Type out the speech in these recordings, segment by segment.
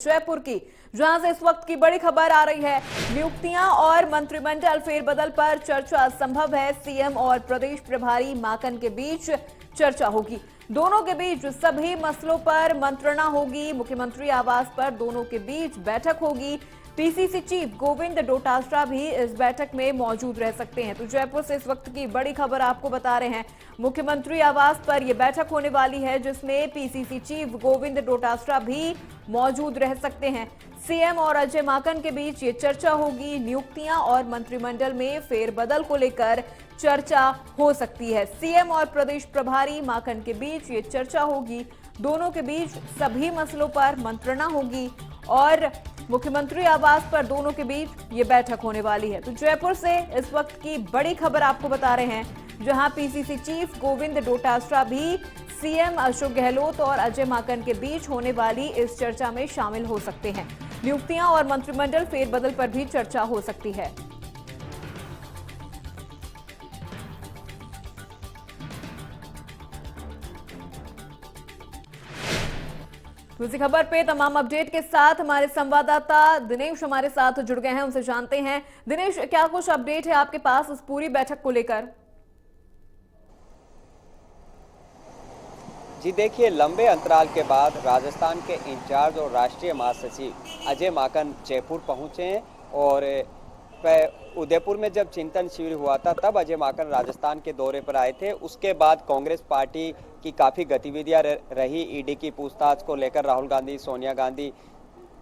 जयपुर की, जहां से इस वक्त की बड़ी खबर आ रही है। नियुक्तियां और मंत्रिमंडल फेरबदल पर चर्चा संभव है। सीएम और प्रदेश प्रभारी माकन के बीच चर्चा होगी। दोनों के बीच सभी मसलों पर मंत्रणा होगी। मुख्यमंत्री आवास पर दोनों के बीच बैठक होगी। पीसीसी चीफ गोविंद डोटासरा भी इस बैठक में मौजूद रह सकते हैं। तो जयपुर से इस वक्त की बड़ी खबर आपको बता रहे हैं। मुख्यमंत्री आवास पर यह बैठक होने वाली है, जिसमें पीसीसी चीफ गोविंद डोटासरा भी मौजूद रह सकते हैं। सीएम और अजय माकन के बीच ये चर्चा होगी। नियुक्तियां और मंत्रिमंडल में फेरबदल को लेकर चर्चा हो सकती है। सीएम और प्रदेश प्रभारी माकन के बीच ये चर्चा होगी। दोनों के बीच सभी मसलों पर मंत्रणा होगी और मुख्यमंत्री आवास पर दोनों के बीच ये बैठक होने वाली है। तो जयपुर से इस वक्त की बड़ी खबर आपको बता रहे हैं, जहां पीसीसी चीफ गोविंद डोटासरा भी सीएम अशोक गहलोत और अजय माकन के बीच होने वाली इस चर्चा में शामिल हो सकते हैं। नियुक्तियां और मंत्रिमंडल फेरबदल पर भी चर्चा हो सकती है। दूसरी खबर पे तमाम अपडेट के साथ हमारे संवाददाता दिनेश हमारे साथ जुड़ गए हैं, उनसे जानते हैं। दिनेश, क्या कुछ अपडेट है आपके पास इस पूरी बैठक को लेकर? जी देखिए, लंबे अंतराल के बाद राजस्थान के इंचार्ज और राष्ट्रीय महासचिव अजय माकन जयपुर पहुंचे हैं और उदयपुर में जब चिंतन शिविर हुआ था तब अजय माकन राजस्थान के दौरे पर आए थे। उसके बाद कांग्रेस पार्टी की काफ़ी गतिविधियां रही। ईडी की पूछताछ को लेकर राहुल गांधी, सोनिया गांधी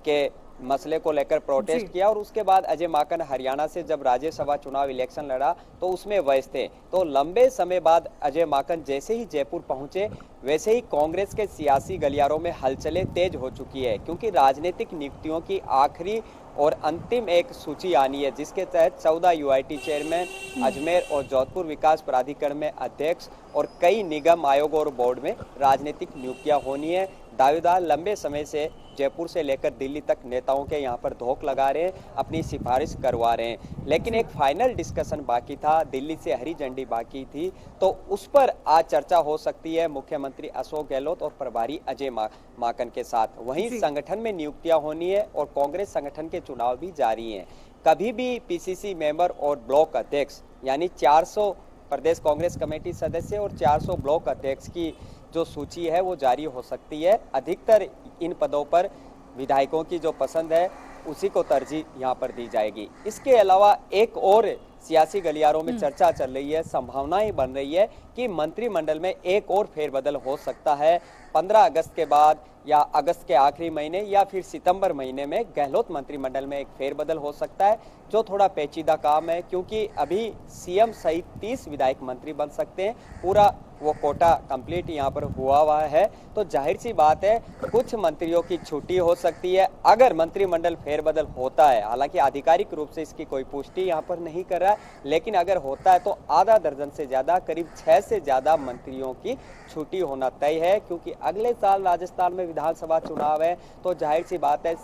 के मसले को लेकर प्रोटेस्ट किया और उसके बाद अजय माकन हरियाणा से जब राज्यसभा चुनाव इलेक्शन लड़ा तो उसमें व्यस्त थे। तो लंबे समय बाद अजय माकन जैसे ही जयपुर पहुंचे वैसे ही कांग्रेस के सियासी गलियारों में हलचलें तेज हो चुकी है, क्योंकि राजनीतिक नियुक्तियों की आखिरी और अंतिम एक सूची आनी है, जिसके तहत 14 यूआईटी चेयरमैन, अजमेर और जोधपुर विकास प्राधिकरण में अध्यक्ष और कई निगम आयोगों और बोर्ड में राजनीतिक नियुक्तियां होनी है। दावेदार लंबे समय से जयपुर से लेकर दिल्ली तक नेताओं के यहाँ पर धोख लगा रहे हैं, अपनी सिफारिश करवा रहे हैं, लेकिन एक फाइनल डिस्कशन बाकी था, दिल्ली से हरी झंडी बाकी थी। तो उस पर आज चर्चा हो सकती है मुख्यमंत्री अशोक गहलोत और प्रभारी अजय माकन के साथ। वहीं संगठन में नियुक्तियां होनी है और कांग्रेस संगठन के चुनाव भी जारी हैं। कभी भी पीसीसी मेंबर और ब्लॉक अध्यक्ष यानी 400 प्रदेश कांग्रेस कमेटी सदस्य और 400 ब्लॉक अध्यक्ष की जो सूची है वो जारी हो सकती है। अधिकतर इन पदों पर विधायकों की जो पसंद है उसी को तरजीह यहाँ पर दी जाएगी। इसके अलावा एक और सियासी गलियारों में चर्चा चल रही है, संभावनाएं बन रही है कि मंत्रिमंडल में एक और फेरबदल हो सकता है। 15 अगस्त के बाद या अगस्त के आखिरी महीने या फिर सितंबर महीने में गहलोत मंत्रिमंडल में एक फेरबदल हो सकता है, जो थोड़ा पेचीदा काम है, क्योंकि अभी सीएम सहित 30 विधायक मंत्री बन सकते हैं। पूरा वो कोटा कंप्लीट यहाँ पर हुआ है। तो जाहिर सी बात है कुछ मंत्रियों की छुट्टी हो सकती है अगर मंत्रिमंडल फेरबदल होता है। हालांकि आधिकारिक रूप से इसकी कोई पुष्टि यहाँ पर नहीं कर रहा है, लेकिन अगर होता है तो आधा दर्जन से ज्यादा, करीब 6 से ज्यादा मंत्रियों की छुट्टी होना तय है, क्योंकि अगले साल राजस्थान में विधानसभा चुनाव है। तो जाहिर सी बात है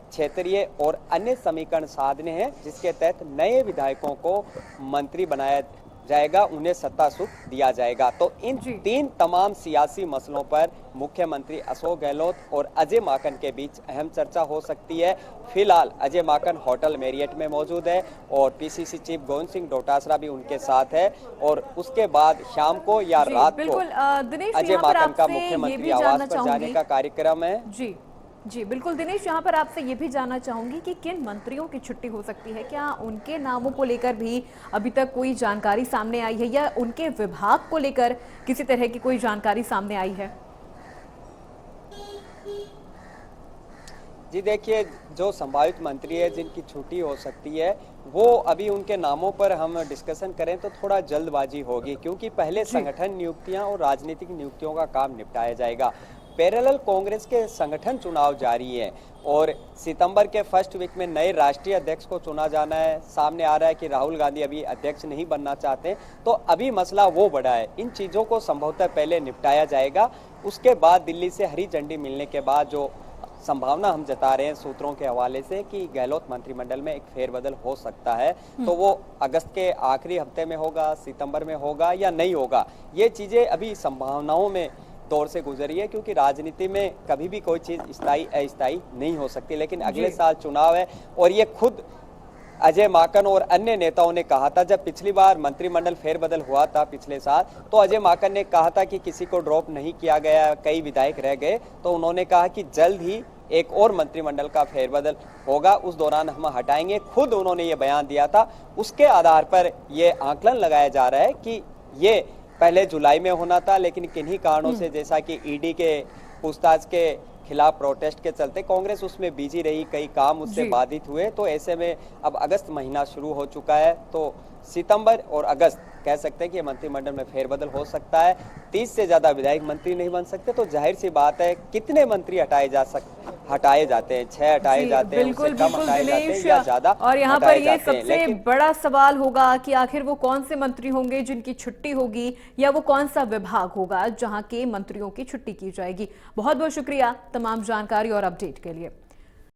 क्षेत्रीय और अन्य समीकरण साधने हैं, जिसके तहत नए विधायकों को मंत्री बनाया जाएगा, उन्हें सत्ता सुख दिया जाएगा। तो इन तीन तमाम सियासी मसलों पर मुख्यमंत्री अशोक गहलोत और अजय माकन के बीच अहम चर्चा हो सकती है। फिलहाल अजय माकन होटल मेरियट में मौजूद है और पीसीसी चीफ गोविंद सिंह डोटासरा भी उनके साथ है और उसके बाद शाम को या रात को अजय माकन का मुख्यमंत्री आवास पर जाने का कार्यक्रम है। जी बिल्कुल दिनेश, यहाँ पर आपसे ये भी जानना चाहूंगी कि किन मंत्रियों की छुट्टी हो सकती है। क्या उनके नामों को लेकर भी अभी तक कोई जानकारी सामने आई है या उनके विभाग को लेकर किसी तरह की कोई जानकारी सामने आई है? जी देखिए, जो संभावित मंत्री है जिनकी छुट्टी हो सकती है वो अभी उनके नामों पर हम डिस्कशन करें तो थोड़ा जल्दबाजी होगी, क्योंकि पहले संगठन नियुक्तियां और राजनीतिक नियुक्तियों का काम निपटाया जाएगा। पैरेलल कांग्रेस के संगठन चुनाव जारी है और सितंबर के फर्स्ट वीक में नए राष्ट्रीय अध्यक्ष को चुना जाना है। सामने आ रहा है कि राहुल गांधी अभी अध्यक्ष नहीं बनना चाहते, तो अभी मसला वो बड़ा है। इन चीज़ों को संभवतः पहले निपटाया जाएगा। उसके बाद दिल्ली से हरी झंडी मिलने के बाद जो संभावना हम जता रहे हैं सूत्रों के हवाले से कि गहलोत मंत्रिमंडल में एक फेरबदल हो सकता है, तो वो अगस्त के आखिरी हफ्ते में होगा, सितंबर में होगा या नहीं होगा, ये चीजें अभी संभावनाओं में दौर से गुजरी है, क्योंकि राजनीति में कभी भी कोई चीज स्थायी अस्थायी नहीं हो सकती। लेकिन अगले साल चुनाव है और ये खुद अजय माकन और अन्य नेताओं ने कहा था, जब पिछली बार मंत्रिमंडल फेरबदल हुआ था पिछले साल, तो अजय माकन ने कहा था कि किसी को ड्रॉप नहीं किया गया, कई विधायक रह गए, तो उन्होंने कहा कि जल्द ही एक और मंत्रिमंडल का फेरबदल होगा, उस दौरान हम हटाएंगे। खुद उन्होंने ये बयान दिया था। उसके आधार पर ये आकलन लगाया जा रहा है कि ये पहले जुलाई में होना था, लेकिन किन्हीं कारणों से, जैसा कि ईडी के पूछताछ के खिलाफ प्रोटेस्ट के चलते कांग्रेस उसमें बिजी रही, कई काम उससे बाधित हुए, तो ऐसे में अब अगस्त महीना शुरू हो चुका है, तो सितंबर और अगस्त कह सकते हैं कि मंत्रिमंडल में फेरबदल हो सकता है। 30 से ज्यादा विधायक मंत्री नहीं बन सकते, तो जाहिर सी बात है कितने मंत्री हटाए जाते हैं, 6 हटाए जाते हैं, उससे कम हटाए जाते हैं या ज्यादा। और यहाँ पर ये सबसे बड़ा सवाल होगा कि आखिर वो कौन से मंत्री होंगे जिनकी छुट्टी होगी, या वो कौन सा विभाग होगा जहां के मंत्रियों की छुट्टी की जाएगी। बहुत बहुत शुक्रिया तमाम जानकारी और अपडेट के लिए।